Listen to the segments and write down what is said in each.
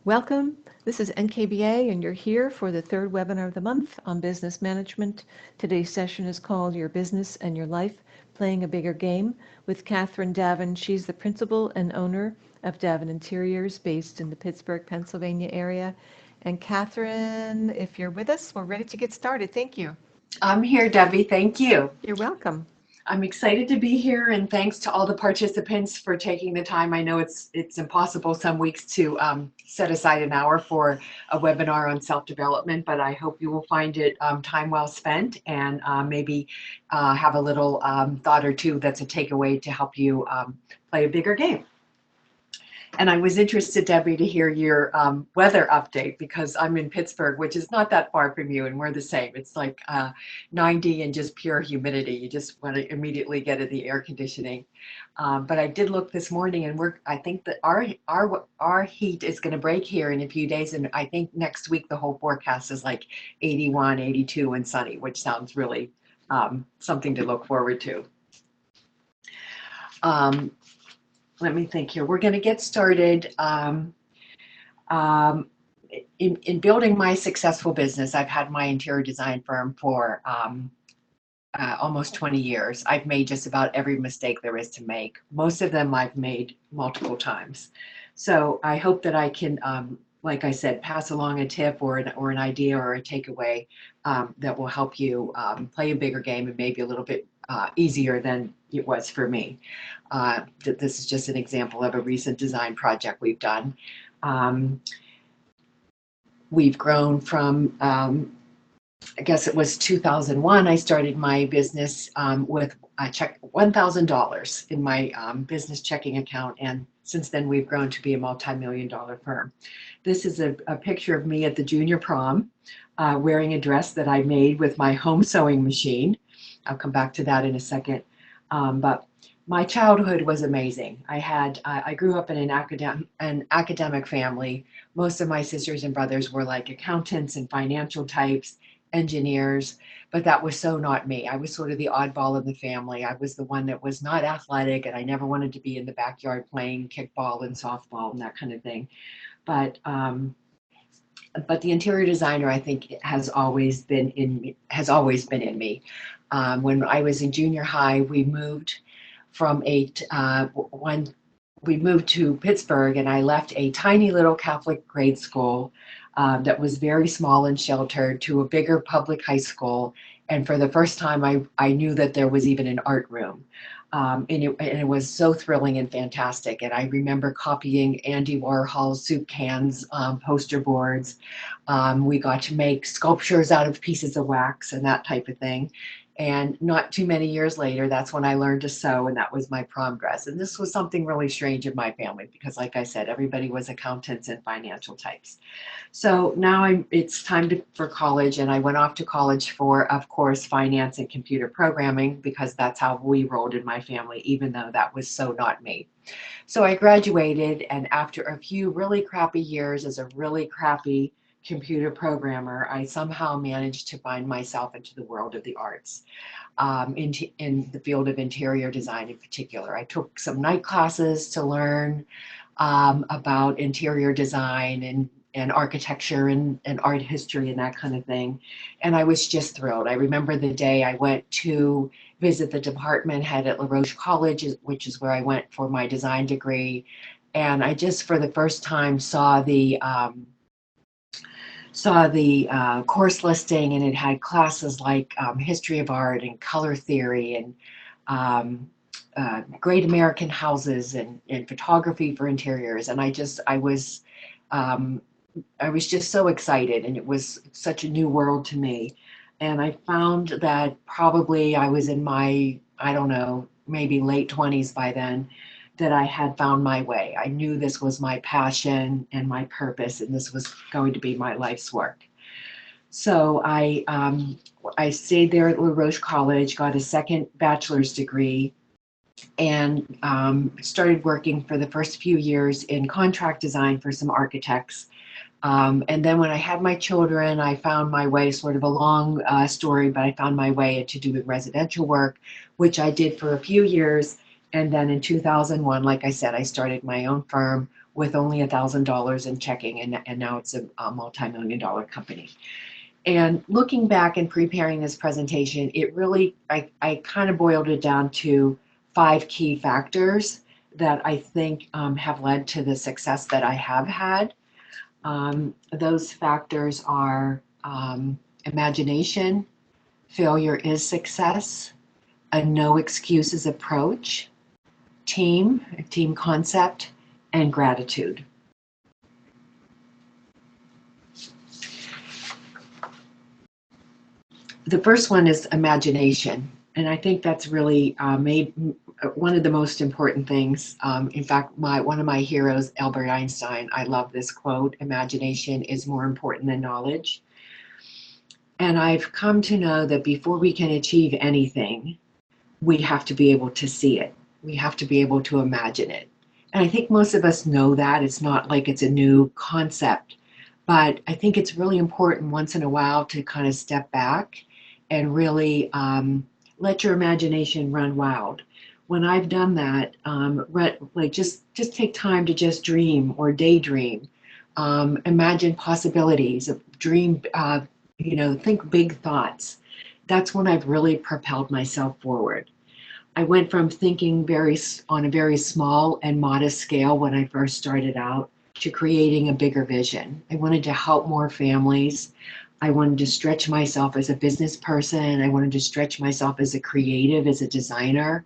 Welcome. This is NKBA, and you're here for the third webinar of the month on business management. Today's session is called Your Business and Your Life, Playing a Bigger Game with Catherine Davin. She's the principal and owner of Davin Interiors based in the Pittsburgh, Pennsylvania area. And Catherine, if you're with us, we're ready to get started. Thank you. I'm here, Debbie. Thank you. You're welcome. I'm excited to be here, and thanks to all the participants for taking the time. I know it's impossible some weeks to set aside an hour for a webinar on self-development, but I hope you will find it time well spent and maybe have a little thought or two that's a takeaway to help you play a bigger game. And I was interested, Debbie, to hear your weather update because I'm in Pittsburgh, which is not that far from you, and we're the same. It's like 90 and just pure humidity. You just want to immediately get at the air conditioning. But I did look this morning, and I think that our heat is going to break here in a few days, and I think next week the whole forecast is like 81, 82, and sunny, which sounds really something to look forward to. Let me think here. We're going to get started. In building my successful business, I've had my interior design firm for almost 20 years. I've made just about every mistake there is to make. Most of them I've made multiple times. So I hope that I can, like I said, pass along a tip or an idea or a takeaway that will help you play a bigger game and maybe a little bit easier than it was for me. This is just an example of a recent design project we've done. We've grown from, I guess it was 2001, I started my business with $1,000 in my business checking account, and since then we've grown to be a multi-million-dollar firm. This is a picture of me at the junior prom wearing a dress that I made with my home sewing machine. I'll come back to that in a second. But my childhood was amazing. I grew up in an academic family. Most of my sisters and brothers were like accountants and financial types, engineers, but that was so not me. I was sort of the oddball in the family. I was the one that was not athletic, and I never wanted to be in the backyard playing kickball and softball and that kind of thing. But the interior designer, I think, has always been in me. When I was in junior high, we moved to Pittsburgh, and I left a tiny little Catholic grade school that was very small and sheltered to a bigger public high school. And for the first time, I knew that there was even an art room. And it was so thrilling and fantastic. And I remember copying Andy Warhol's soup cans, poster boards. We got to make sculptures out of pieces of wax and that type of thing. And not too many years later, that's when I learned to sew, and that was my prom dress. And this was something really strange in my family because, like I said, everybody was accountants and financial types. So now it's time for college, and I went off to college for, of course, finance and computer programming because that's how we rolled in my family, even though that was so not me. So I graduated, and after a few really crappy years as a really crappy computer programmer, I somehow managed to find myself into the world of the arts, in the field of interior design in particular. I took some night classes to learn about interior design and architecture and art history and that kind of thing. And I was just thrilled. I remember the day I went to visit the department head at La Roche College, which is where I went for my design degree. And I just, for the first time, saw the course listing, and it had classes like history of art and color theory and great American houses and photography for interiors. And I was just so excited, and it was such a new world to me. And I found that probably I was in my, I don't know, maybe late 20s by then, that I had found my way. I knew this was my passion and my purpose, and this was going to be my life's work. So I stayed there at La Roche College, got a second bachelor's degree, and started working for the first few years in contract design for some architects. And then when I had my children, I found my way, sort of a long story, but I found my way into doing residential work, which I did for a few years. And then in 2001, like I said, I started my own firm with only $1,000 in checking, and now it's a multi-million-dollar company. And looking back and preparing this presentation, it really, I kind of boiled it down to 5 key factors that I think have led to the success that I have had. Those factors are imagination, failure is success, a no excuses approach, team concept, and gratitude. The first one is imagination, and I think that's really made one of the most important things. In fact, one of my heroes, Albert Einstein, I love this quote: "Imagination is more important than knowledge." And I've come to know that before we can achieve anything, we have to be able to see it. We have to be able to imagine it. And I think most of us know that. It's not like it's a new concept, but I think it's really important once in a while to kind of step back and really let your imagination run wild. When I've done that, like just take time to just dream or daydream, imagine possibilities, dream, think big thoughts. That's when I've really propelled myself forward. I went from thinking on a very small and modest scale when I first started out to creating a bigger vision. I wanted to help more families. I wanted to stretch myself as a business person. I wanted to stretch myself as a creative, as a designer.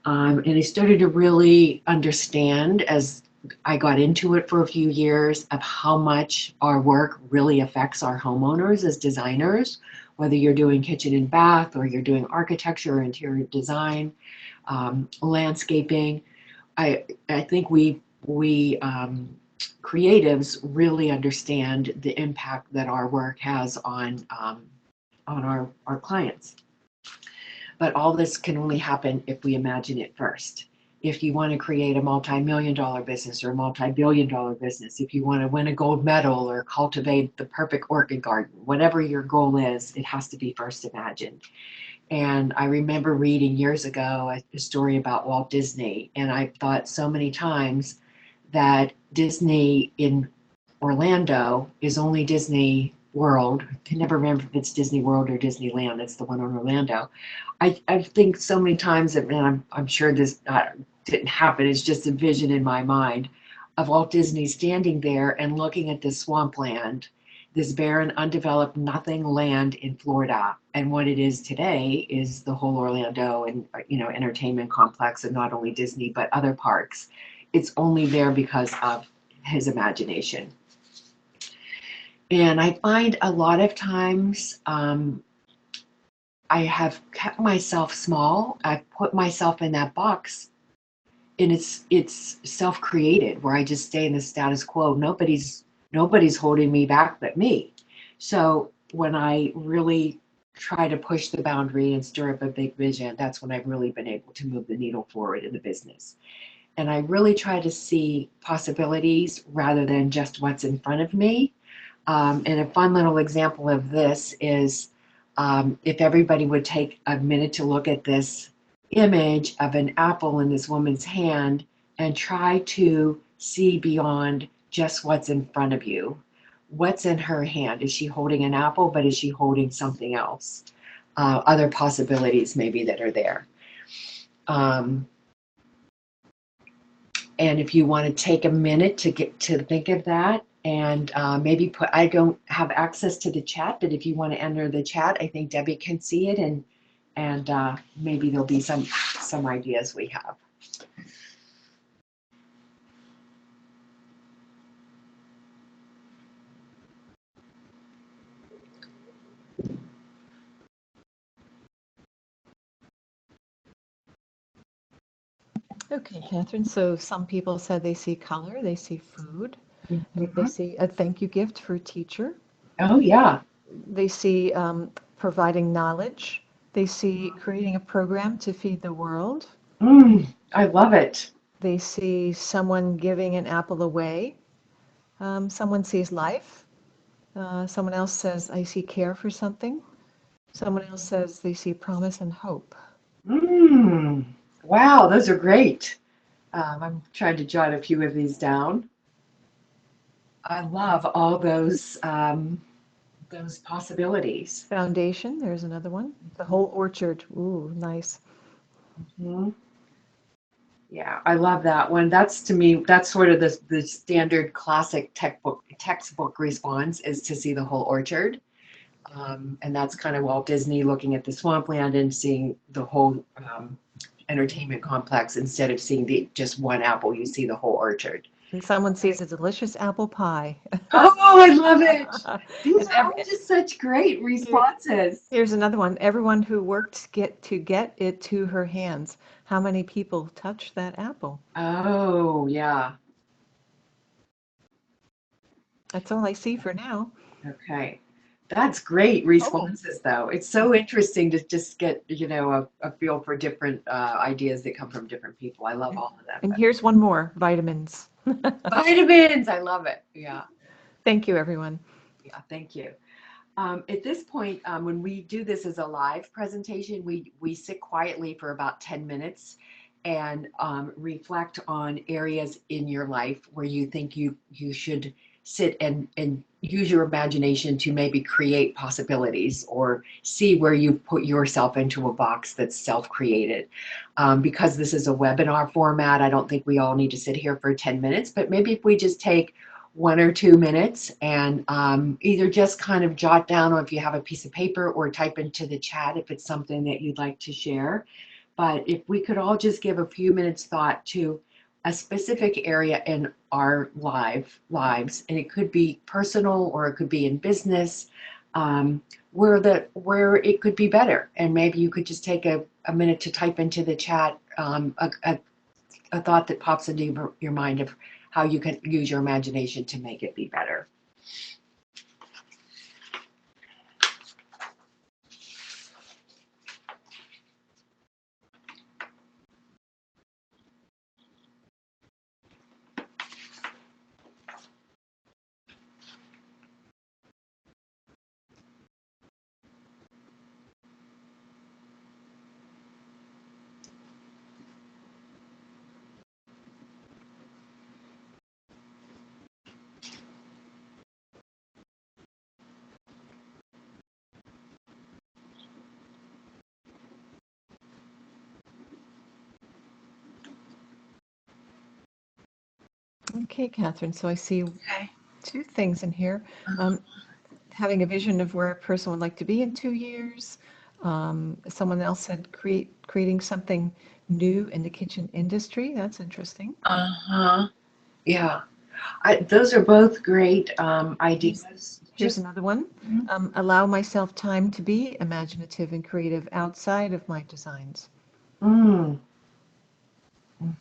And I started to really understand, as I got into it for a few years, of how much our work really affects our homeowners as designers, whether you're doing kitchen and bath or you're doing architecture, interior design, landscaping. I think we creatives really understand the impact that our work has on our clients. But all this can only happen if we imagine it first. If you want to create a multi-million-dollar business or a multi-billion-dollar business, if you want to win a gold medal or cultivate the perfect orchid garden, whatever your goal is, it has to be first imagined. And I remember reading years ago a story about Walt Disney, and I thought so many times that Disney in Orlando is only Disney World. I can never remember if it's Disney World or Disneyland. It's the one in Orlando. I think so many times that, and I'm sure this didn't happen. It's just a vision in my mind of Walt Disney standing there and looking at this swampland, this barren, undeveloped, nothing land in Florida. And what it is today is the whole Orlando and entertainment complex, and not only Disney but other parks. It's only there because of his imagination. And I find a lot of times I have kept myself small. I've put myself in that box, and it's self-created, where I just stay in the status quo. Nobody's holding me back but me. So when I really try to push the boundary and stir up a big vision, that's when I've really been able to move the needle forward in the business. And I really try to see possibilities rather than just what's in front of me. And a fun little example of this is if everybody would take a minute to look at this image of an apple in this woman's hand and try to see beyond just what's in front of you. What's in her hand? Is she holding an apple, but is she holding something else? Other possibilities maybe that are there. And if you want to take a minute to get to think of that, and maybe I don't have access to the chat, but if you want to enter the chat, I think Debbie can see it, and maybe there'll be some ideas we have. Okay, Catherine. So some people said they see color, they see food, Mm-hmm. they see a thank you gift for a teacher. Oh, yeah. They see providing knowledge. They see creating a program to feed the world. I love it. They see someone giving an apple away. Someone sees life. Someone else says, I see care for something. Someone else says they see promise and hope. Wow, those are great. I'm trying to jot a few of these down. I love all those possibilities. Foundation, there's another one. The whole orchard. Ooh, nice. Mhm. Yeah, I love that one. That's to me, that's sort of the standard classic textbook response is to see the whole orchard. And that's kind of Walt Disney looking at the swampland and seeing the whole entertainment complex instead of seeing the just one apple. You see the whole orchard. And someone sees a delicious apple pie. Oh, I love it. These And are all just such great responses. here's another one. Everyone who worked to get it to her hands. How many people touched that apple? Oh, yeah. That's all I see for now. Okay. That's great Oh, responses, though. It's so interesting to just get, a feel for different ideas that come from different people. I love all of them. and here's one more, vitamins. Vitamins, I love it. Yeah, Thank you, everyone. yeah, thank you. At this point, when we do this as a live presentation, we sit quietly for about 10 minutes and reflect on areas in your life where you think you should sit and use your imagination to maybe create possibilities or see where you put yourself into a box that's self-created. Because this is a webinar format, I don't think we all need to sit here for 10 minutes, but maybe if we just take 1 or 2 minutes and either just kind of jot down or if you have a piece of paper or type into the chat if it's something that you'd like to share. But if we could all just give a few minutes thought to a specific area in our lives, and it could be personal or it could be in business, where it could be better. And maybe you could just take a minute to type into the chat a thought that pops into your mind of how you can use your imagination to make it be better. Okay, Catherine. So I see Okay. two things in here. Um, having a vision of where a person would like to be in 2 years. Someone else said creating something new in the kitchen industry. That's interesting. Uh-huh. Yeah. Those are both great ideas. Here's Just another one. Allow myself time to be imaginative and creative outside of my designs. mm,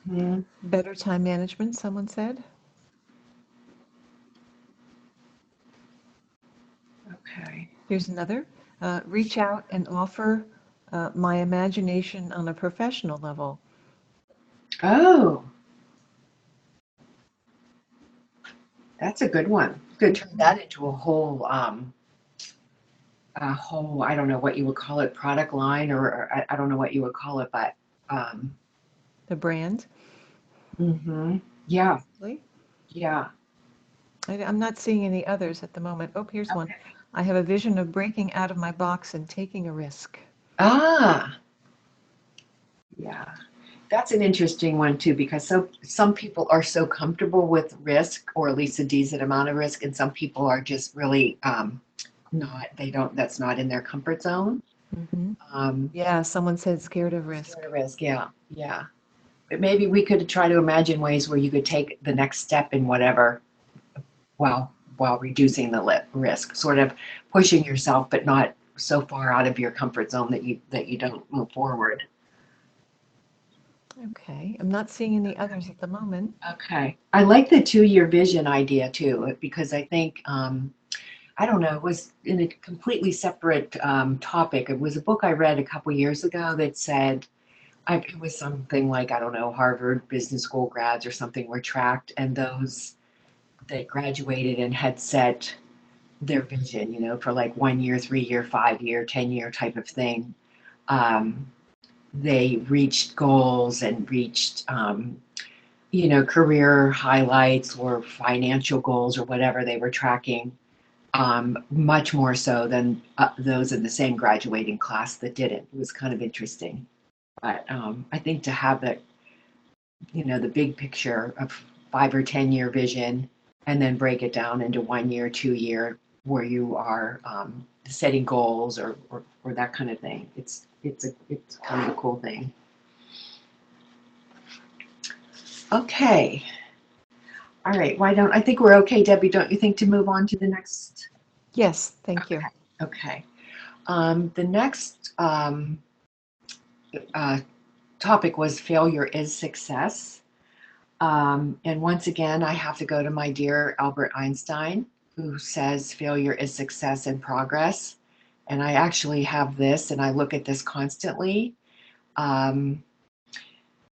hmm Better time management, someone said. okay. Here's another. Reach out and offer my imagination on a professional level. Oh, that's a good one. Could turn that into a whole, I don't know what you would call it, product line, or I don't know what you would call it, but um, The brand. yeah, Possibly. yeah. I'm not seeing any others at the moment. Oh, here's one. Okay. I have a vision of breaking out of my box and taking a risk. Ah, yeah. That's an interesting one too, because some people are so comfortable with risk, or at least a decent amount of risk, and some people are just really not. They don't. That's not in their comfort zone. Hmm. Um, Yeah, someone said scared of risk. Sort of risk. Yeah, yeah. But maybe we could try to imagine ways where you could take the next step in whatever, while reducing the risk, sort of pushing yourself, but not so far out of your comfort zone that you don't move forward. Okay, I'm not seeing any others at the moment. Okay. I like the 2-year vision idea too, because I think, I don't know, it was in a completely separate topic. It was a book I read a couple years ago that said, it was something like, I don't know, Harvard Business School grads or something were tracked, and those that graduated and had set their vision, for like 1 year, 3-year, 5-year, 10-year type of thing. Um, they reached goals and reached career highlights or financial goals or whatever they were tracking, much more so than those in the same graduating class that didn't. It was kind of interesting. But I think to have that, the big picture of 5 or 10 year vision, and then break it down into 1 year, 2 year, where you are setting goals or that kind of thing. It's kind of a cool thing. Okay. All right. I think we're okay, Debbie, don't you think, to move on to the next? Yes, thank you. Okay. The next topic was failure is success. And once again, I have to go to my dear Albert Einstein, who says failure is success in progress. And I actually have this, and I look at this constantly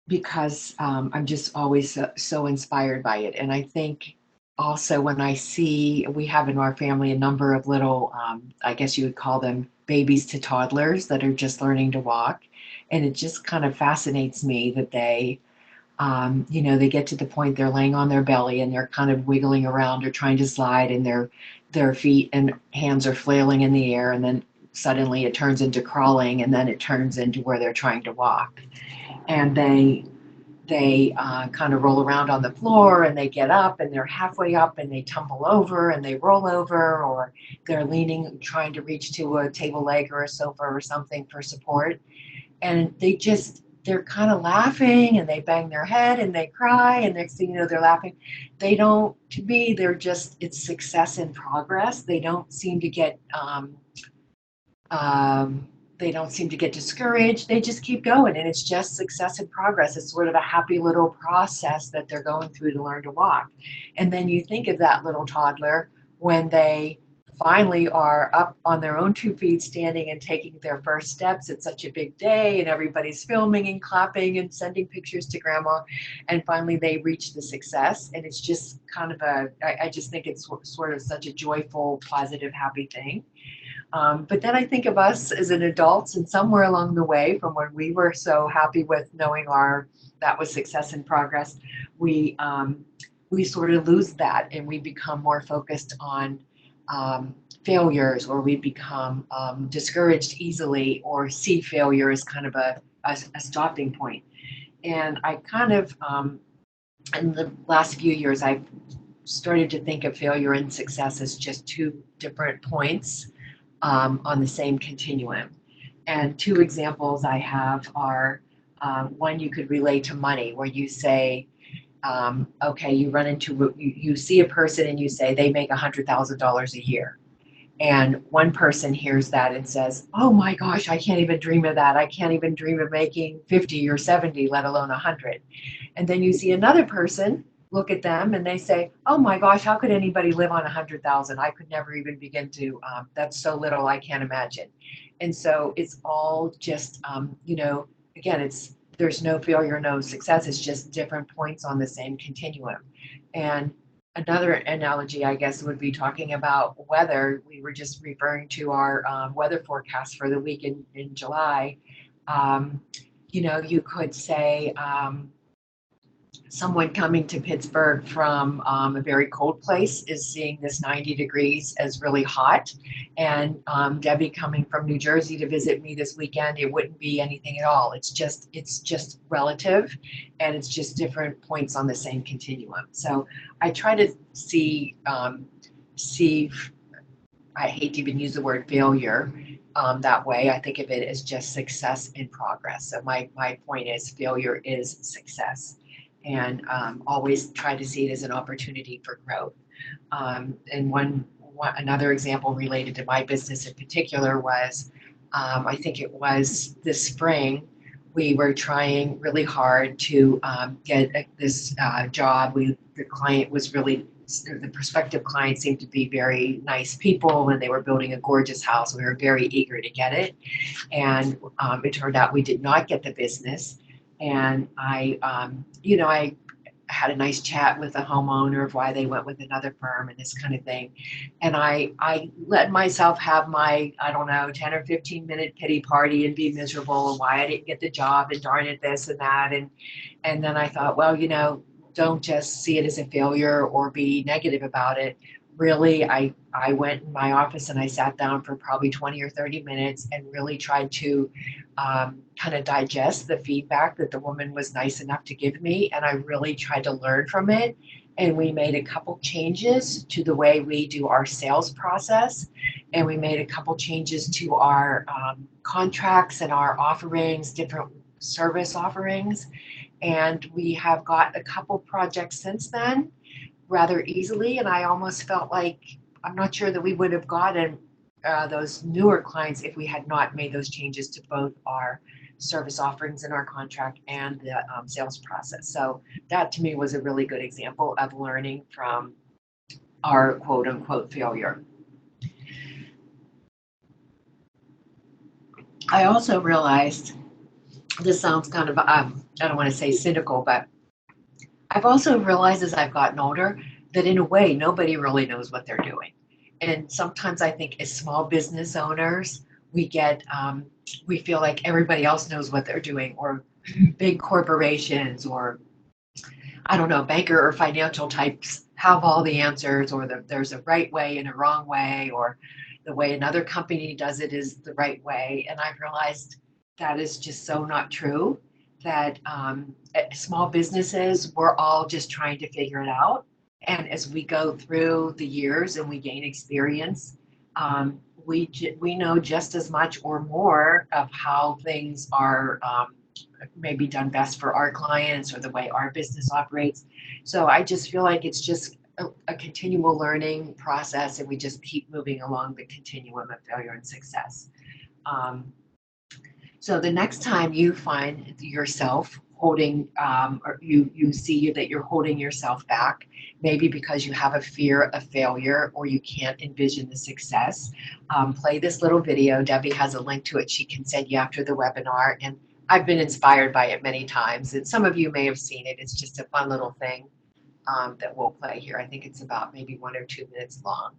because I'm just always so inspired by it. And I think also when I see, we have in our family a number of little, I guess you would call them babies to toddlers that are just learning to walk. And it just kind of fascinates me that they get to the point they're laying on their belly and they're kind of wiggling around or trying to slide, and their feet and hands are flailing in the air, and then suddenly it turns into crawling, and then it turns into where they're trying to walk. And they kind of roll around on the floor, and they get up, and they're halfway up, and they tumble over, and they roll over, or they're leaning, trying to reach to a table leg or a sofa or something for support. And they're kind of laughing, and they bang their head and they cry, and next thing you know, they're laughing. To me, it's success in progress. They don't seem to get discouraged. They just keep going, and it's just success in progress. It's sort of a happy little process that they're going through to learn to walk. And then you think of that little toddler when they finally are up on their own 2 feet, standing and taking their first steps. It's such a big day, and everybody's filming and clapping and sending pictures to grandma, and finally they reach the success. And it's just kind of I just think it's sort of such a joyful, positive, happy thing. But then I think of us as an adults, and somewhere along the way, from when we were so happy with knowing that was success in progress, we sort of lose that, and we become more focused on failures, or we become discouraged easily, or see failure as kind of a stopping point. And I kind of, in the last few years, I've started to think of failure and success as just two different points on the same continuum. And two examples I have are one you could relate to money, where you say, okay, you see a person and you say they make $100,000 a year. And one person hears that and says, oh my gosh, I can't even dream of that. I can't even dream of making 50 or 70, let alone 100. And then you see another person look at them and they say, oh my gosh, how could anybody live on 100,000? I could never even begin to, that's so little, I can't imagine. And so it's all just, again, there's no failure, no success. It's just different points on the same continuum. And another analogy, I guess, would be talking about weather. We were just referring to our weather forecast for the week in July. You could say, someone coming to Pittsburgh from a very cold place is seeing this 90 degrees as really hot. And Debbie coming from New Jersey to visit me this weekend, it wouldn't be anything at all. It's just relative, and it's just different points on the same continuum. So I try to see, I hate to even use the word failure that way. I think of it as just success in progress. So my point is failure is success. And always try to see it as an opportunity for growth. And another example related to my business in particular was, I think it was this spring, we were trying really hard to get this job. The client was really, the prospective client seemed to be very nice people, and they were building a gorgeous house. We were very eager to get it. And it turned out we did not get the business. And I had a nice chat with the homeowner of why they went with another firm and this kind of thing. And I let myself have my, 10 or 15 minute pity party and be miserable and why I didn't get the job and darn it, this and that. And then I thought, well, don't just see it as a failure or be negative about it. Really, I went in my office and I sat down for probably 20 or 30 minutes and really tried to kind of digest the feedback that the woman was nice enough to give me. And I really tried to learn from it. And we made a couple changes to the way we do our sales process. And we made a couple changes to our contracts and our offerings, different service offerings. And we have got a couple projects since then rather easily. And I almost felt like I'm not sure that we would have gotten those newer clients if we had not made those changes to both our service offerings in our contract and the sales process. So that to me was a really good example of learning from our quote unquote failure. I also realized, this sounds kind of, I don't want to say cynical, but I've also realized as I've gotten older that in a way, nobody really knows what they're doing. And sometimes I think as small business owners, we feel like everybody else knows what they're doing, or big corporations, or I don't know, banker or financial types have all the answers, or there's a right way and a wrong way, or the way another company does it is the right way. And I've realized that is just so not true, that small businesses, we're all just trying to figure it out. And as we go through the years and we gain experience, we know just as much or more of how things are maybe done best for our clients or the way our business operates. So I just feel like it's just a continual learning process, and we just keep moving along the continuum of failure and success. So the next time you find yourself holding, or you see that you're holding yourself back, maybe because you have a fear of failure or you can't envision the success, play this little video. Debbie has a link to it she can send you after the webinar. And I've been inspired by it many times. And some of you may have seen it. It's just a fun little thing that we'll play here. I think it's about maybe 1 or 2 minutes long.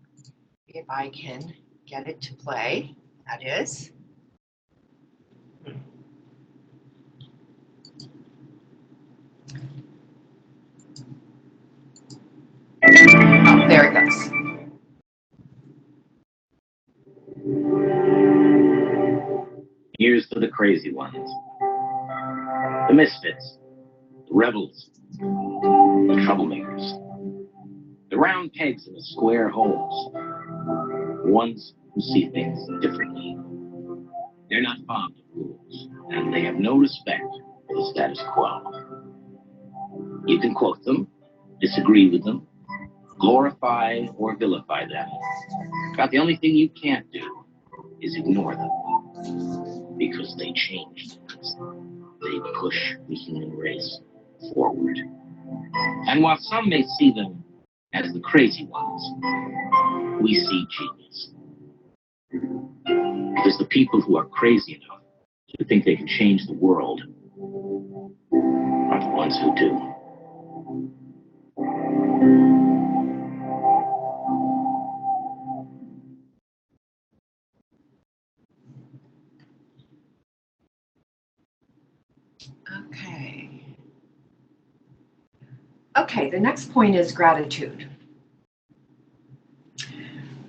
If I can get it to play, that is. Oh, there it goes. Here's to the crazy ones, the misfits, the rebels, the troublemakers, the round pegs in the square holes, the ones who see things differently. They're not fond of rules, and they have no respect for the status quo. You can quote them, disagree with them, glorify or vilify them, but the only thing you can't do is ignore them, because they change things. They push the human race forward. And while some may see them as the crazy ones, we see genius. Because the people who are crazy enough to think they can change the world are the ones who do. Okay, the next point is gratitude.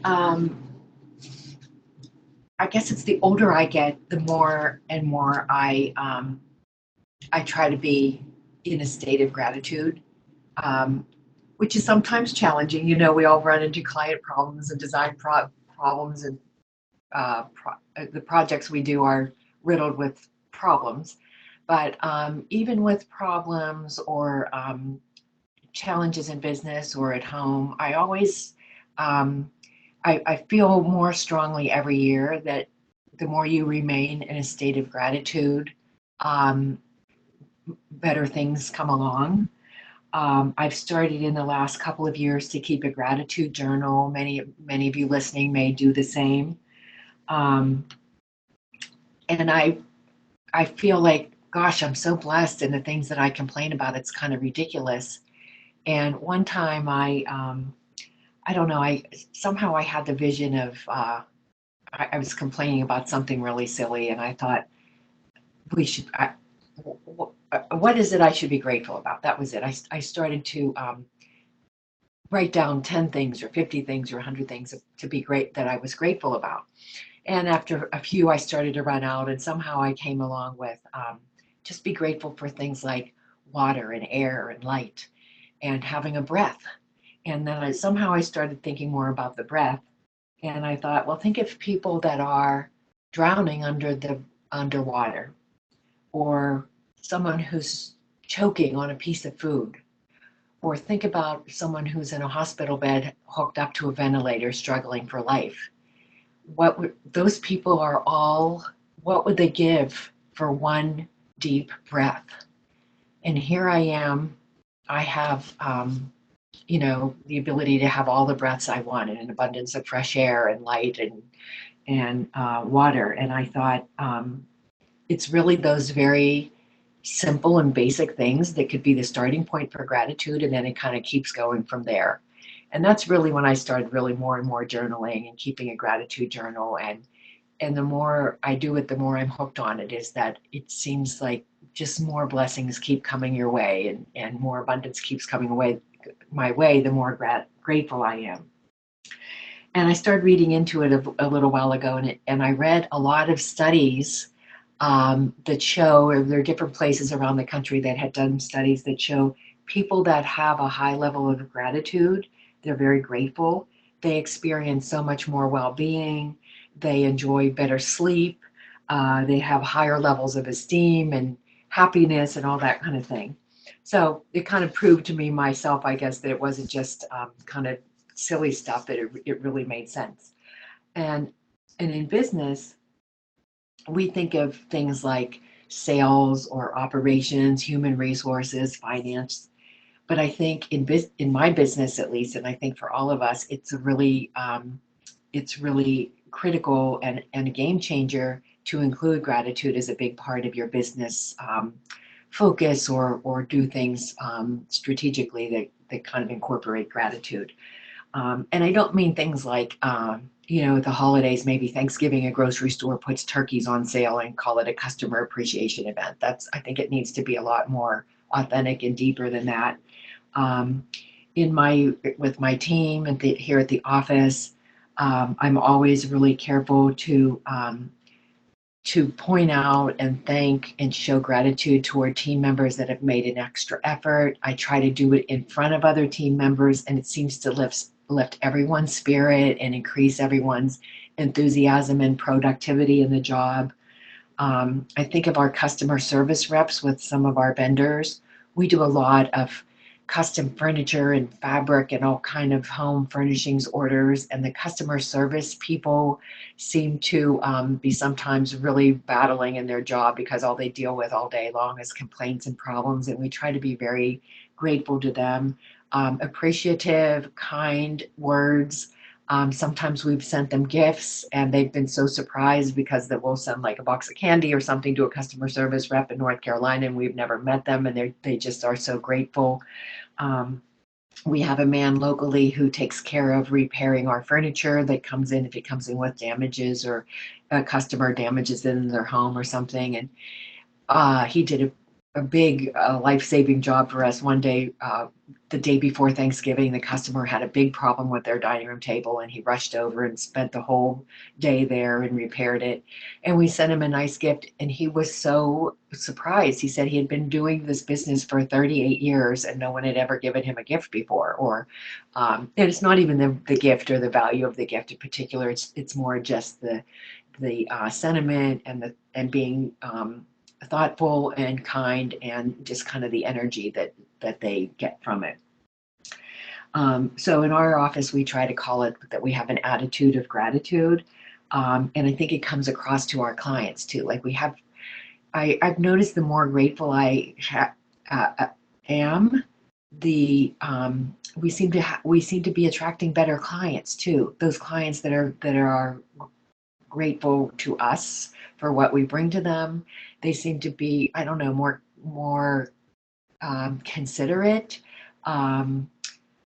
I guess it's the older I get, the more and more I try to be in a state of gratitude, which is sometimes challenging. You know, we all run into client problems and design problems, and the projects we do are riddled with problems. But even with problems or challenges in business or at home, I always I feel more strongly every year that the more you remain in a state of gratitude, better things come along. I've started in the last couple of years to keep a gratitude journal. Many of you listening may do the same. And I feel like, gosh, I'm so blessed, and the things that I complain about, it's kind of ridiculous. And one time I don't know, somehow I had the vision of, I was complaining about something really silly, and I thought what is it I should be grateful about? That was it. I started to write down 10 things or 50 things or 100 things to be great that I was grateful about. And after a few, I started to run out, and somehow I came along with just be grateful for things like water and air and light and having a breath. And then somehow I started thinking more about the breath. And I thought, well, think of people that are drowning underwater, or someone who's choking on a piece of food, or think about someone who's in a hospital bed hooked up to a ventilator struggling for life. What would those people are all, what would they give for one deep breath? And here I am. I have, the ability to have all the breaths I want and an abundance of fresh air and light and water. And I thought, it's really those very simple and basic things that could be the starting point for gratitude, and then it kind of keeps going from there. And that's really when I started really more and more journaling and keeping a gratitude journal. And the more I do it, the more I'm hooked on it. Is that it seems like just more blessings keep coming your way, and more abundance keeps coming away my way, the more grateful I am. And I started reading into it a little while ago, and I read a lot of studies that show, or there are different places around the country that had done studies that show people that have a high level of gratitude, they're very grateful, they experience so much more well-being, they enjoy better sleep, they have higher levels of esteem and happiness and all that kind of thing. So it kind of proved to me myself, I guess, that it wasn't just kind of silly stuff, that it really made sense. And in business, we think of things like sales or operations, human resources, finance. But I think in my business, at least, and I think for all of us, it's really critical and a game changer to include gratitude as a big part of your business focus, or do things strategically that kind of incorporate gratitude. And I don't mean things like, the holidays, maybe Thanksgiving, a grocery store puts turkeys on sale and call it a customer appreciation event. I think it needs to be a lot more authentic and deeper than that. Um, with my team here at the office, I'm always really careful to point out and thank and show gratitude toward team members that have made an extra effort. I try to do it in front of other team members, and it seems to lift everyone's spirit and increase everyone's enthusiasm and productivity in the job. I think of our customer service reps with some of our vendors. We do a lot of custom furniture and fabric and all kind of home furnishings orders, and the customer service people seem to be sometimes really battling in their job because all they deal with all day long is complaints and problems, and we try to be very grateful to them. Appreciative, kind words. Sometimes we've sent them gifts, and they've been so surprised because that we'll send like a box of candy or something to a customer service rep in North Carolina, and we've never met them, and they just are so grateful. Um, we have a man locally who takes care of repairing our furniture that comes in, if it comes in with damages, or a customer damages in their home or something. And he did a big life-saving job for us one day. The day before Thanksgiving, the customer had a big problem with their dining room table, and he rushed over and spent the whole day there and repaired it. And we sent him a nice gift, and he was so surprised. He said he had been doing this business for 38 years, and no one had ever given him a gift before. And it's not even the gift or the value of the gift in particular. It's more just the sentiment and being thoughtful and kind, and just kind of the energy that they get from it. So in our office, we try to call it that we have an attitude of gratitude. And I think it comes across to our clients too. Like I've noticed the more grateful I am, we seem to be attracting better clients too. Those clients that are grateful to us for what we bring to them. They seem to be, I don't know, more considerate. Um,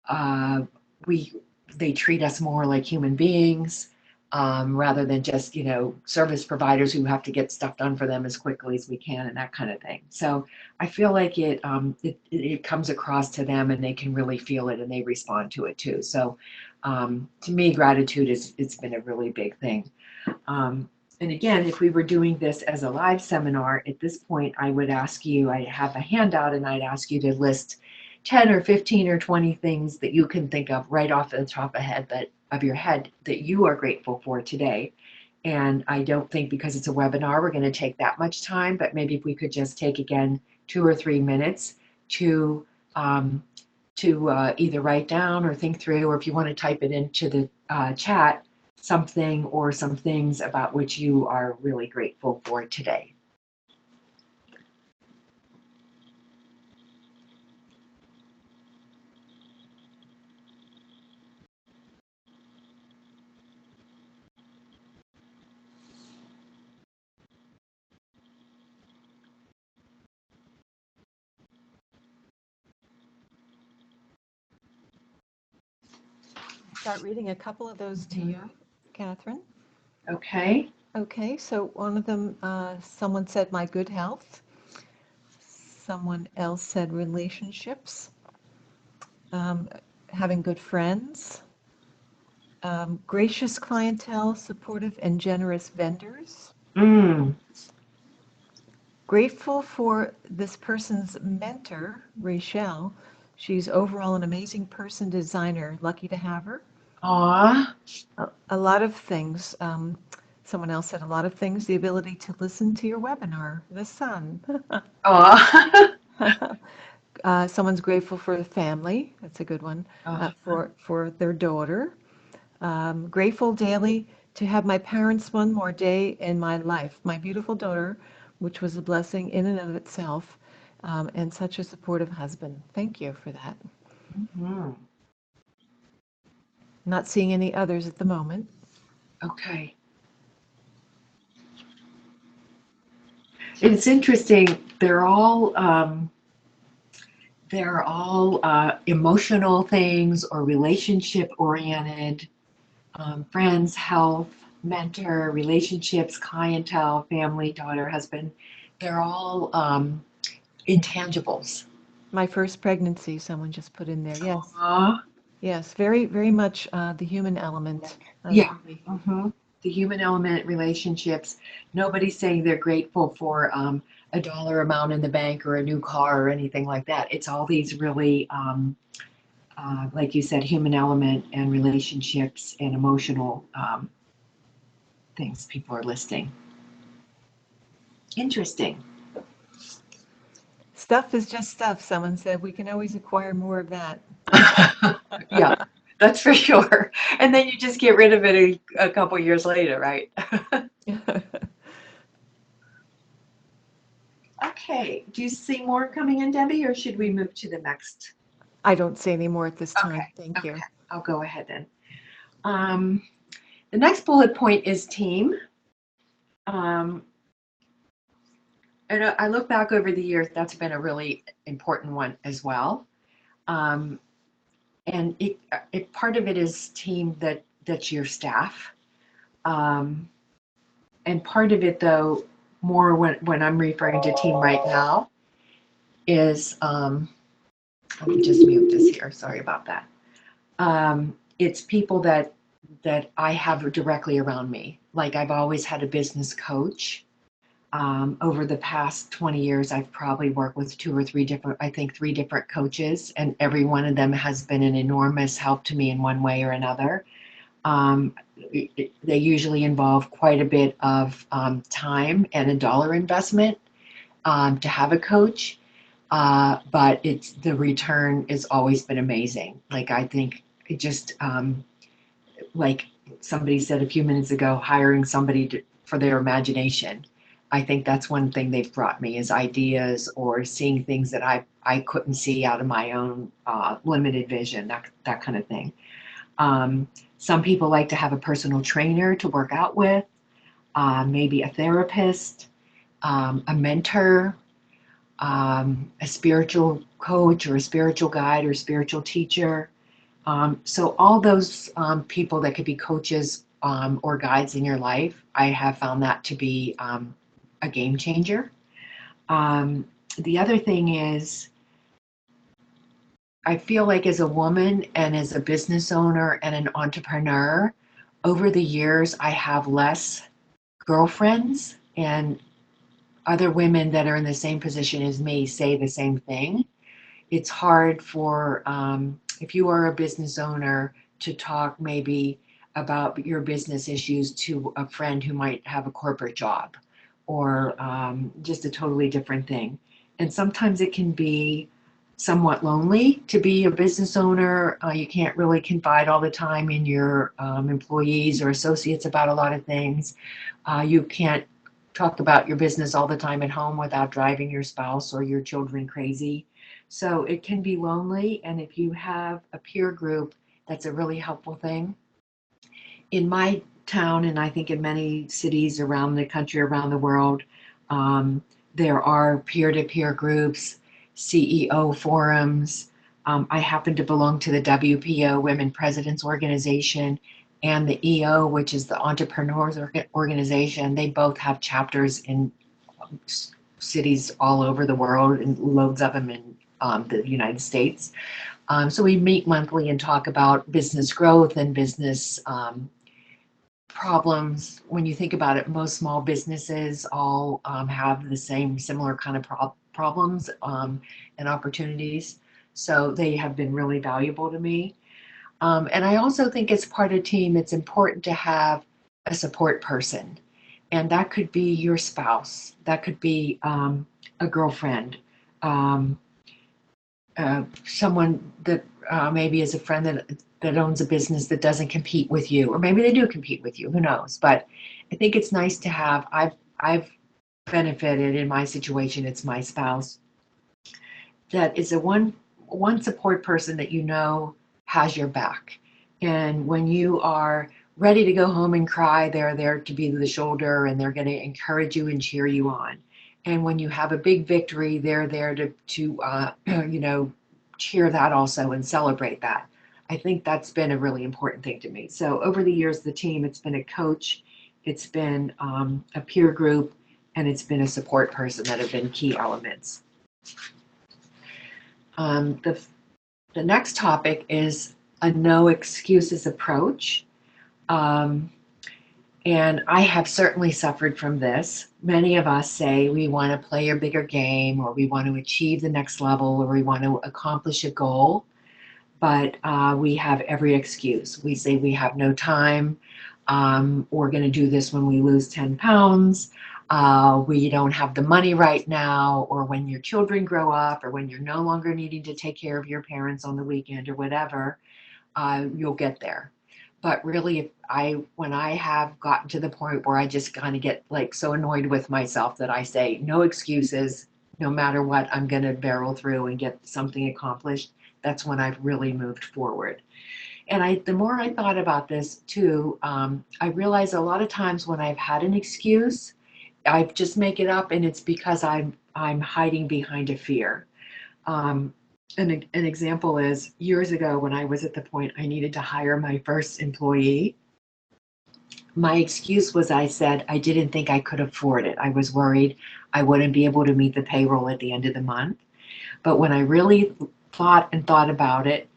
uh, we They treat us more like human beings. rather than just, service providers who have to get stuff done for them as quickly as we can and that kind of thing. So I feel like it comes across to them and they can really feel it and they respond to it too. So to me, gratitude it's been a really big thing. And again, if we were doing this as a live seminar, at this point, I would ask you, I have a handout and I'd ask you to list 10 or 15 or 20 things that you can think of right off the top of your head that you are grateful for today. And I don't think because it's a webinar, we're going to take that much time, but maybe if we could just take again 2 or 3 minutes to either write down or think through, or if you want to type it into the chat, something or some things about which you are really grateful for today. Start reading a couple of those to you, Catherine. Okay. Okay, so one of them, someone said my good health. Someone else said relationships, having good friends, gracious clientele, supportive and generous vendors. Grateful for this person's mentor, Rachel. She's overall an amazing person, designer. Lucky to have her. Aw. A lot of things. Someone else said a lot of things. The ability to listen to your webinar, the sun. Aw. Someone's grateful for the family. That's a good one. For their daughter. Grateful daily to have my parents one more day in my life. My beautiful daughter, which was a blessing in and of itself, and such a supportive husband. Thank you for that. Mm-hmm. Not seeing any others at the moment. Okay. It's interesting. They're all emotional things or relationship oriented. Friends, health, mentor, relationships, clientele, family, daughter, husband. They're all intangibles. My first pregnancy, someone just put in there. Yes. Aw. Yes, very, very much the human element. Yeah. Mm-hmm. The human element, relationships. Nobody's saying they're grateful for a dollar amount in the bank or a new car or anything like that. It's all these really, like you said, human element and relationships and emotional things people are listing. Interesting. Stuff is just stuff, someone said. We can always acquire more of that. Yeah, that's for sure. And then you just get rid of it a couple years later, right? Okay. Do you see more coming in, Debbie, or should we move to the next? I don't see any more at this time. Okay. Thank you. Okay. I'll go ahead then. The next bullet point is team. And I look back over the years, that's been a really important one as well. And it part of it is team that's your staff. And part of it, though, more when I'm referring to team right now, is let me just mute this here. Sorry about that. It's people that I have directly around me. Like I've always had a business coach. Over the past 20 years, I've probably worked with 2 or 3 different, I think 3 different coaches, and every one of them has been an enormous help to me in one way or another. They usually involve quite a bit of time and a dollar investment to have a coach, but the return has always been amazing. Like I think it just like somebody said a few minutes ago, hiring somebody for their imagination. I think that's one thing they've brought me is ideas or seeing things that I couldn't see out of my own limited vision, that kind of thing. Some people like to have a personal trainer to work out with, maybe a therapist, a mentor, a spiritual coach or a spiritual guide or spiritual teacher. So all those people that could be coaches or guides in your life. I have found that to be a game changer. The other thing is, I feel like as a woman and as a business owner and an entrepreneur, over the years, I have less girlfriends, and other women that are in the same position as me say the same thing. It's hard for, if you are a business owner, to talk maybe about your business issues to a friend who might have a corporate job or just a totally different thing. And sometimes it can be somewhat lonely to be a business owner. You can't really confide all the time in your employees or associates about a lot of things. You can't talk about your business all the time at home without driving your spouse or your children crazy. So it can be lonely. And if you have a peer group, that's a really helpful thing. In my town, and I think in many cities around the country, around the world, um, there are peer-to-peer groups, CEO forums. I happen to belong to the WPO, Women Presidents Organization, and the EO, which is the Entrepreneurs Organization. They both have chapters in cities all over the world, and loads of them in the United States. So we meet monthly and talk about business growth and business problems. When you think about it, most small businesses all have the same similar kind of problems and opportunities. So they have been really valuable to me. And I also think as part of a team, it's important to have a support person. And that could be your spouse, that could be a girlfriend, um, someone that maybe is a friend that owns a business that doesn't compete with you, or maybe they do compete with you. Who knows? But I think it's nice to have. I've benefited in my situation. It's my spouse that is a one support person that you know has your back, and when you are ready to go home and cry, they're there to be the shoulder, and they're going to encourage you and cheer you on. And when you have a big victory, they're there to cheer that also and celebrate that. I think that's been a really important thing to me. So over the years, the team, it's been a coach, it's been a peer group, and it's been a support person that have been key elements. The next topic is a no excuses approach. Um, and I have certainly suffered from this. Many of us say we want to play a bigger game, or we want to achieve the next level, or we want to accomplish a goal, but we have every excuse. We say we have no time. We're going to do this when we lose 10 pounds. We don't have the money right now, or when your children grow up, or when you're no longer needing to take care of your parents on the weekend or whatever, you'll get there. But really, when I have gotten to the point where I just kind of get like so annoyed with myself that I say no excuses, no matter what, I'm going to barrel through and get something accomplished. That's when I've really moved forward. And the more I thought about this too, I realized a lot of times when I've had an excuse, I just make it up, and it's because I'm hiding behind a fear. Um, an example is years ago when I was at the point I needed to hire my first employee. My excuse was I said I didn't think I could afford it. I was worried I wouldn't be able to meet the payroll at the end of the month. But when I really thought about it,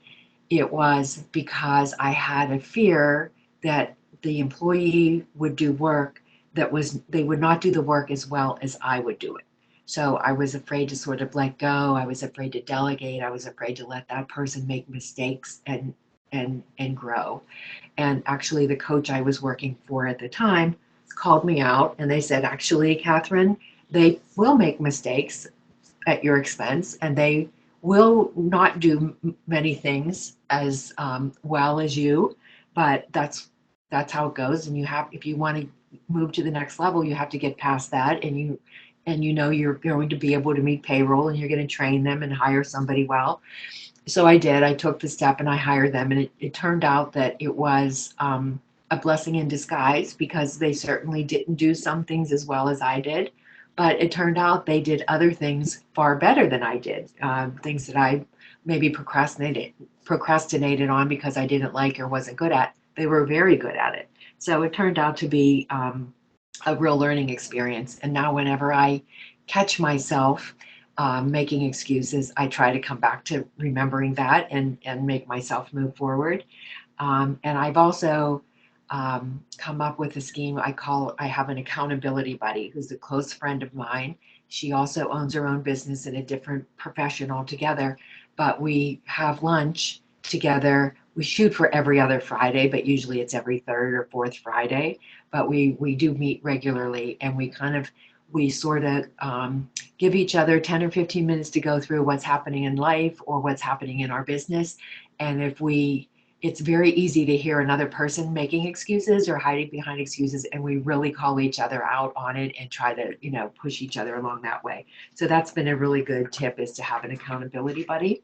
it was because I had a fear that the employee would do work they would not do the work as well as I would do it. So I was afraid to sort of let go. I was afraid to delegate. I was afraid to let that person make mistakes and grow. And actually, the coach I was working for at the time called me out, and they said, actually, Catherine, they will make mistakes at your expense, and they will not do many things as well as you, but that's how it goes. And if you want to move to the next level, you have to get past that, and you know you're going to be able to meet payroll, and you're going to train them and hire somebody well. So I did. I took the step and I hired them, and it turned out that it was a blessing in disguise, because they certainly didn't do some things as well as I did. But it turned out they did other things far better than I did, things that I maybe procrastinated on because I didn't like or wasn't good at. They were very good at it. So it turned out to be a real learning experience. And now whenever I catch myself making excuses, I try to come back to remembering that and make myself move forward. And I've also come up with a scheme I have an accountability buddy who's a close friend of mine. She also owns her own business in a different profession altogether, but we have lunch together. We shoot for every other Friday, but usually it's every third or fourth Friday. But we do meet regularly, and we sort of give each other 10 or 15 minutes to go through what's happening in life or what's happening in our business. And it's very easy to hear another person making excuses or hiding behind excuses, and we really call each other out on it and try to, push each other along that way. So that's been a really good tip, is to have an accountability buddy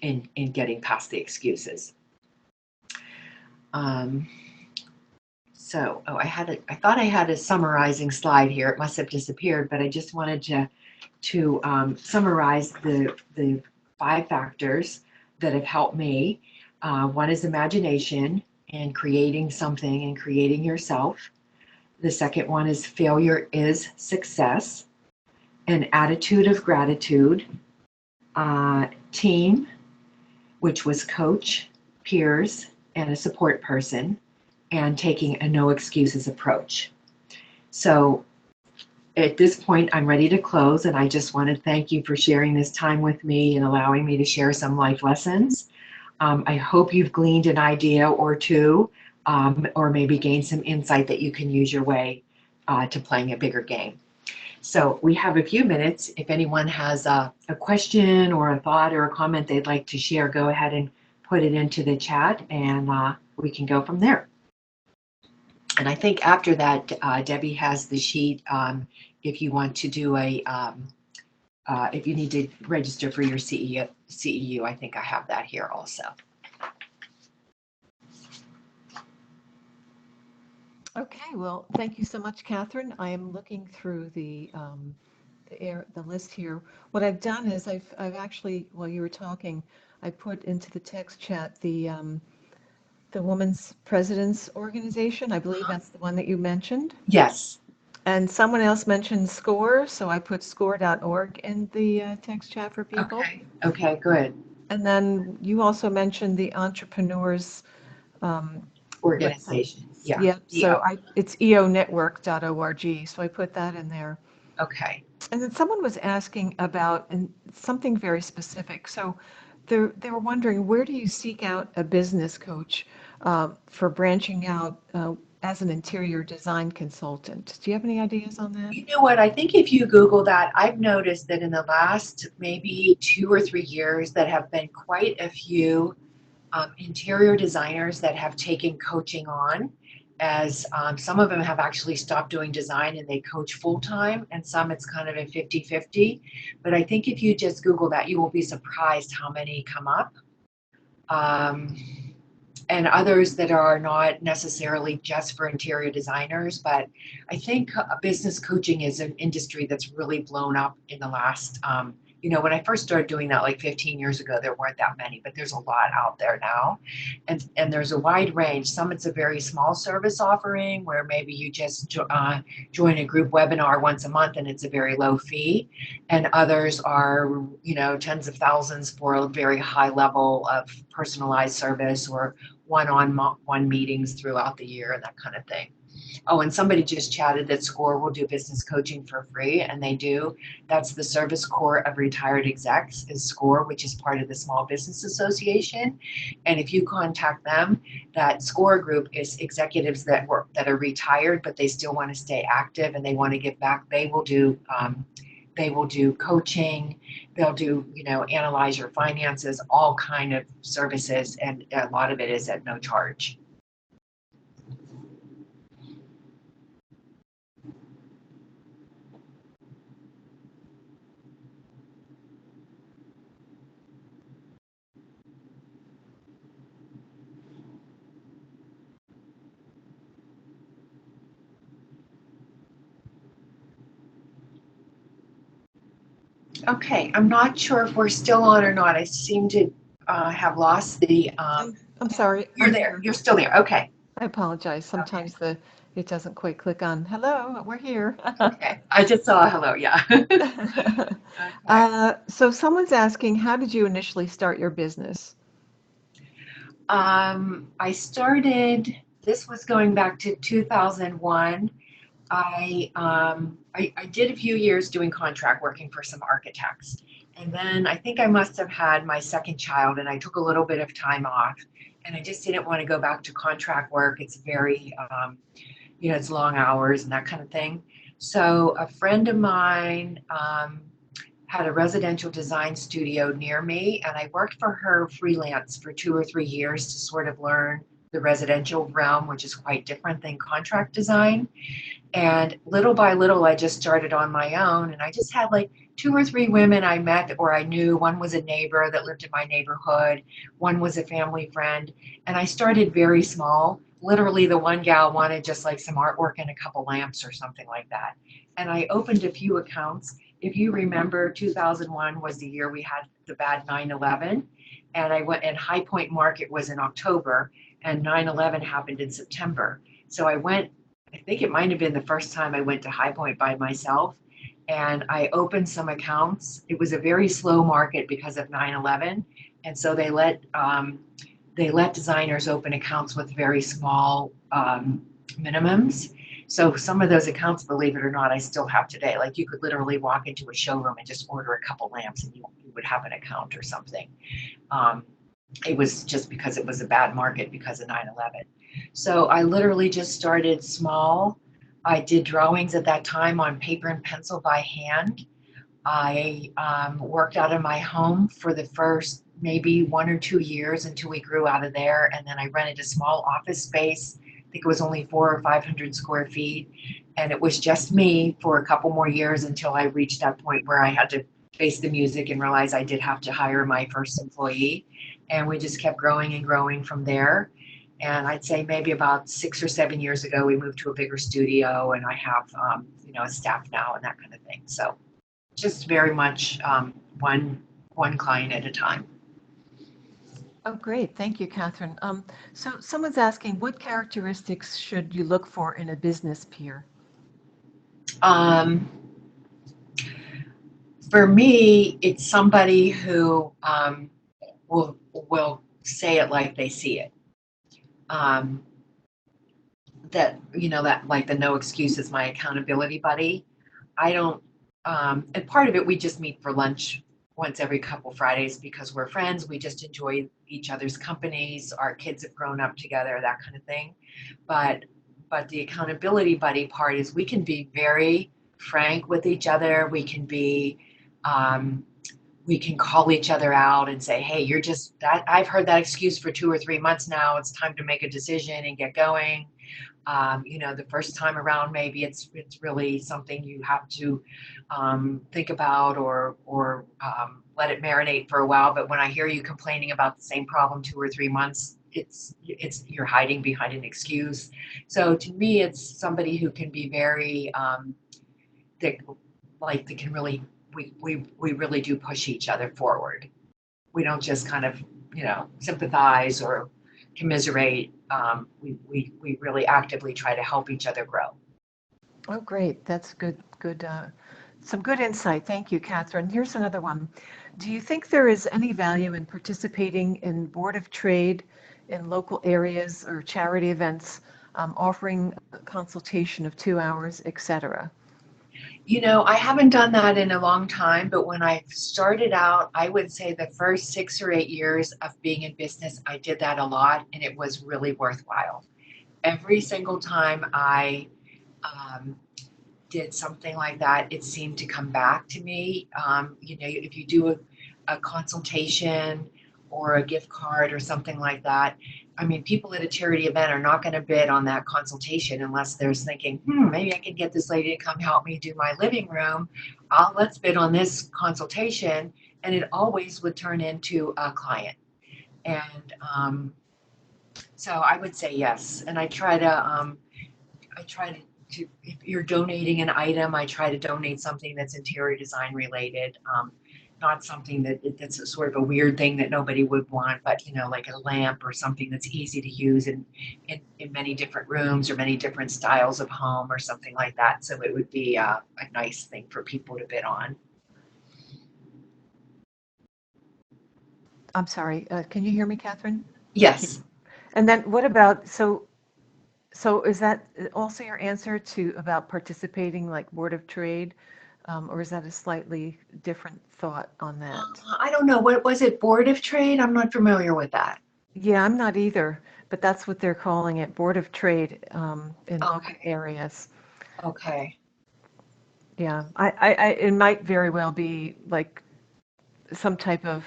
in getting past the excuses. I thought I had a summarizing slide here. It must have disappeared, but I just wanted to summarize the 5 factors that have helped me. One is imagination and creating something and creating yourself. The second one is failure is success, an attitude of gratitude, team, which was coach, peers, and a support person, and taking a no excuses approach. So at this point, I'm ready to close, and I just want to thank you for sharing this time with me and allowing me to share some life lessons. I hope you've gleaned an idea or two, or maybe gained some insight that you can use your way to playing a bigger game. So we have a few minutes. If anyone has a question or a thought or a comment they'd like to share, go ahead and put it into the chat, and we can go from there. And I think after that, Debbie has the sheet if you want to do if you need to register for your CEU, I think I have that here also. Okay, well, thank you so much, Catherine. I am looking through the list here. What I've done is I've actually, while you were talking, I put into the text chat the Women's Presidents Organization. I believe that's the one that you mentioned. Yes. And someone else mentioned SCORE, so I put score.org in the text chat for people. Okay, good. And then you also mentioned the Entrepreneurs Organization. Yeah. Yep. So it's eonetwork.org. So I put that in there. Okay. And then someone was asking about something very specific. So they were wondering, where do you seek out a business coach for branching out as an interior design consultant? Do you have any ideas on that? You know what? I think if you Google that, I've noticed that in the last maybe 2 or 3 years, that have been quite a few interior designers that have taken coaching on, as some of them have actually stopped doing design and they coach full-time, and some it's kind of a 50-50. But I think if you just Google that, you will be surprised how many come up. And others that are not necessarily just for interior designers. But I think business coaching is an industry that's really blown up in the last, when I first started doing that like 15 years ago, there weren't that many, but there's a lot out there now. And there's a wide range. Some it's a very small service offering where maybe you just join a group webinar once a month and it's a very low fee. And others are, tens of thousands for a very high level of personalized service, or one-on-one meetings throughout the year and that kind of thing. Oh, and somebody just chatted that SCORE will do business coaching for free, and they do. That's the Service Corps of Retired Execs, is SCORE, which is part of the Small Business Association. And if you contact them, that SCORE group is executives that are retired, but they still want to stay active and they want to give back. They will do coaching, they'll do, analyze your finances, all kind of services, and a lot of it is at no charge. Okay, I'm not sure if we're still on or not. I seem to have lost the I'm sorry, You're I'm there. here. You're still there. Okay. I apologize. Okay. Sometimes it doesn't quite click on. Hello, we're here. Okay. I just saw a hello. Yeah. Okay. So someone's asking, how did you initially start your business? I started, this was going back to 2001. I did a few years doing contract working for some architects. And then I think I must have had my second child and I took a little bit of time off. And I just didn't want to go back to contract work. It's very, it's long hours and that kind of thing. So a friend of mine had a residential design studio near me, and I worked for her freelance for 2 or 3 years to sort of learn the residential realm, which is quite different than contract design. And little by little, I just started on my own. And I just had like 2 or 3 women I met or I knew. One was a neighbor that lived in my neighborhood, one was a family friend. And I started very small. Literally, the one gal wanted just like some artwork and a couple lamps or something like that. And I opened a few accounts. If you remember, 2001 was the year we had the bad 9/11. And I went, and High Point Market was in October, and 9/11 happened in September. So I went, I think it might have been the first time I went to High Point by myself, and I opened some accounts. It was a very slow market because of 9/11, and so they let designers open accounts with very small minimums. So some of those accounts, believe it or not, I still have today. Like you could literally walk into a showroom and just order a couple lamps, and you would have an account or something. Um, it was just because it was a bad market because of 9/11. So I literally just started small. I did drawings at that time on paper and pencil by hand. I worked out of my home for the first maybe 1 or 2 years until we grew out of there. And then I rented a small office space. I think it was only 400 or 500 square feet. And it was just me for a couple more years until I reached that point where I had to face the music and realize I did have to hire my first employee. And we just kept growing and growing from there. And I'd say maybe about 6 or 7 years ago, we moved to a bigger studio, and I have, a staff now and that kind of thing. So just very much one client at a time. Oh, great. Thank you, Catherine. So someone's asking, what characteristics should you look for in a business peer? Um, for me, it's somebody who will say it like they see it. Um, that like the no excuses, my accountability buddy. I don't, and part of it, we just meet for lunch once every couple Fridays because we're friends. We just enjoy each other's companies. Our kids have grown up together, that kind of thing. But the accountability buddy part is we can be very frank with each other. Um, we can call each other out and say, hey, you're just that. I've heard that excuse for 2 or 3 months now. It's time to make a decision and get going. The first time around, maybe it's really something you have to think about or let it marinate for a while. But when I hear you complaining about the same problem 2 or 3 months, it's you're hiding behind an excuse. So to me, it's somebody who can be very that that can really we really do push each other forward. We don't just kind of sympathize or commiserate. We really actively try to help each other grow. Oh, great. That's good, some good insight. Thank you, Catherine. Here's another one. Do you think there is any value in participating in Board of Trade in local areas or charity events, offering a consultation of 2 hours, etc.? I haven't done that in a long time, but when I started out, I would say the first 6 or 8 years of being in business, I did that a lot, and it was really worthwhile. Every single time I um, did something like that, it seemed to come back to me. If you do a consultation or a gift card or something like that, I mean, people at a charity event are not going to bid on that consultation unless they're thinking, maybe I can get this lady to come help me do my living room. Let's bid on this consultation. And it always would turn into a client. And so I would say yes. And I try to, if you're donating an item, I try to donate something that's interior design related. not something that's a sort of a weird thing that nobody would want, but like a lamp or something that's easy to use in many different rooms or many different styles of home or something like that. So it would be a nice thing for people to bid on. I'm sorry, can you hear me, Catherine? Yes. And then what about, so is that also your answer to about participating like Board of Trade? Or is that a slightly different thought on that? I don't know. What was it? Board of Trade? I'm not familiar with that. Yeah, I'm not either, but that's what they're calling it, Board of Trade, in local Okay. areas. Okay. Yeah, it might very well be like some type of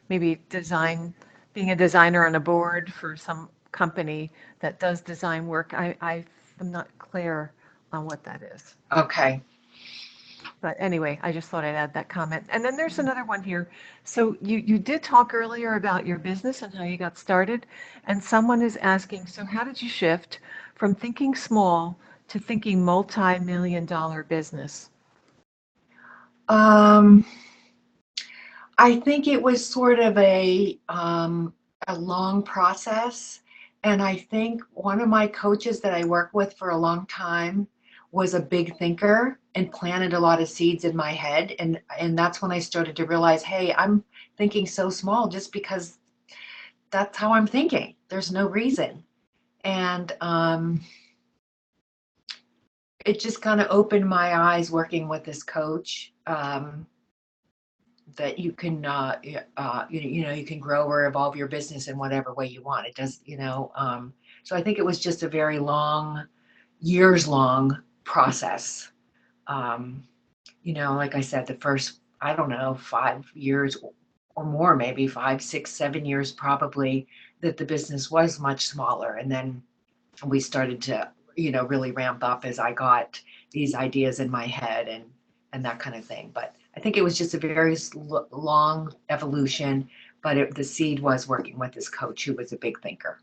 maybe design, being a designer on a board for some company that does design work. I'm not clear on what that is. Okay. But anyway, I just thought I'd add that comment. And then there's another one here. So you did talk earlier about your business and how you got started. And someone is asking, so how did you shift from thinking small to thinking multi-million dollar business? Um, I think it was sort of a long process. And I think one of my coaches that I worked with for a long time was a big thinker and planted a lot of seeds in my head. And that's when I started to realize, hey, I'm thinking so small just because that's how I'm thinking. There's no reason. And it just kind of opened my eyes working with this coach. That you can you can grow or evolve your business in whatever way you want. It does, so I think it was just a very long, years long process. um, like I said, the first, I don't know, 5 years or more, maybe 5, 6, 7 years probably, that the business was much smaller, and then we started to really ramp up as I got these ideas in my head and that kind of thing. But I think it was just a very long evolution, but the seed was working with this coach who was a big thinker.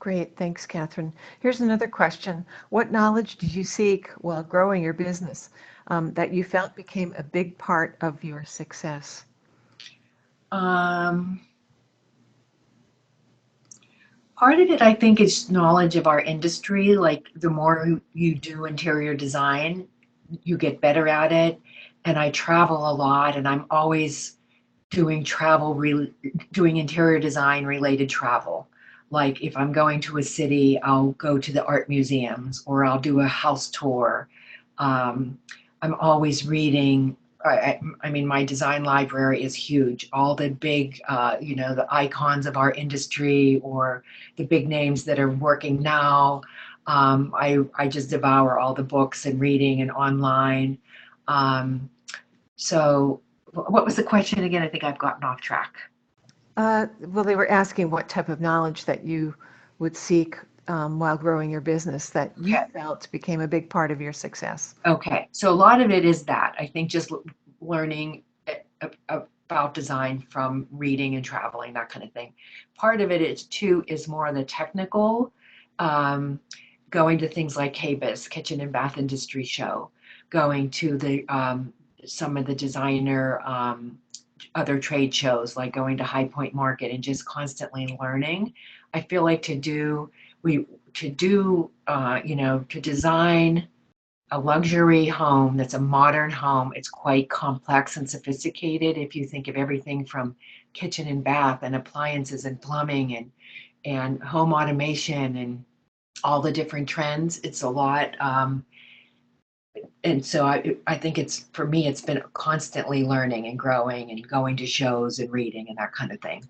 Great, thanks, Catherine. Here's another question. What knowledge did you seek while growing your business that you felt became a big part of your success? um, Part of it, I think, is knowledge of our industry. Like the more you do interior design, you get better at it. And I travel a lot, and I'm always doing doing interior design related travel. Like if I'm going to a city, I'll go to the art museums or I'll do a house tour. Um, I'm always reading. I mean, my design library is huge. All the big, the icons of our industry or the big names that are working now. I just devour all the books and reading and online. So what was the question again? I think I've gotten off track. Well, they were asking what type of knowledge that you would seek while growing your business that you Okay. felt became a big part of your success. Okay. So a lot of it is that I think just learning about design from reading and traveling, that kind of thing. Part of it is more the technical, um, going to things like KBIS, Kitchen and Bath Industry Show, going to the some of the designer other trade shows, like going to High Point Market and just constantly learning. I feel like to design a luxury home that's a modern home, it's quite complex and sophisticated. If you think of everything from kitchen and bath and appliances and plumbing and home automation and all the different trends, it's a lot. And so I think for me, it's been constantly learning and growing and going to shows and reading and that kind of thing.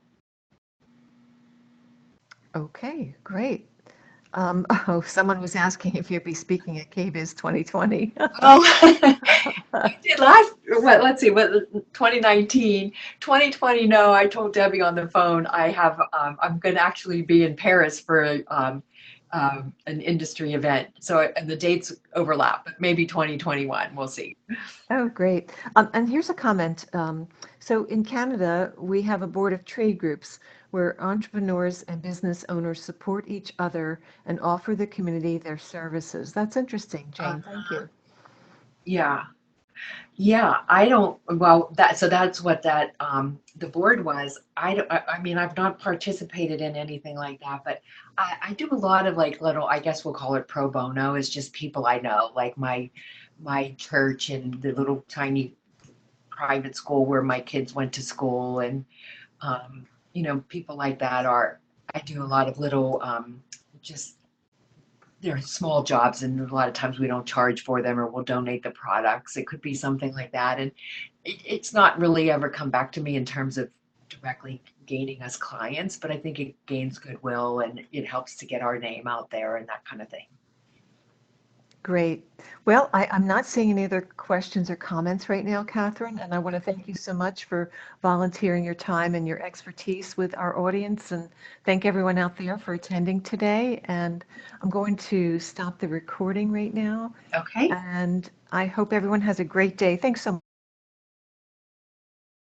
Okay, great. Oh, someone was asking if you'd be speaking at KBIS 2020. Oh, I did let's see, 2019, 2020. No, I told Debbie on the phone, I'm going to actually be in Paris for an industry event. So, and the dates overlap, but maybe 2021, we'll see. Oh, great. And here's a comment. So in Canada, we have a board of trade groups where entrepreneurs and business owners support each other and offer the community their services. That's interesting, Jane. Thank you. Yeah. Yeah, I don't, well, that's what that, the board was. I mean, I've not participated in anything like that, but I do a lot of like little, I guess we'll call it pro bono, is just people I know, like my church and the little tiny private school where my kids went to school and, people like that I do a lot of little, just they're small jobs and a lot of times we don't charge for them or we'll donate the products. It could be something like that. And it's not really ever come back to me in terms of directly gaining us clients, but I think it gains goodwill and it helps to get our name out there and that kind of thing. Great. Well, I'm not seeing any other questions or comments right now, Catherine, and I want to thank you so much for volunteering your time and your expertise with our audience, and thank everyone out there for attending today. And I'm going to stop the recording right now, Okay. and I hope everyone has a great day. Thanks so much.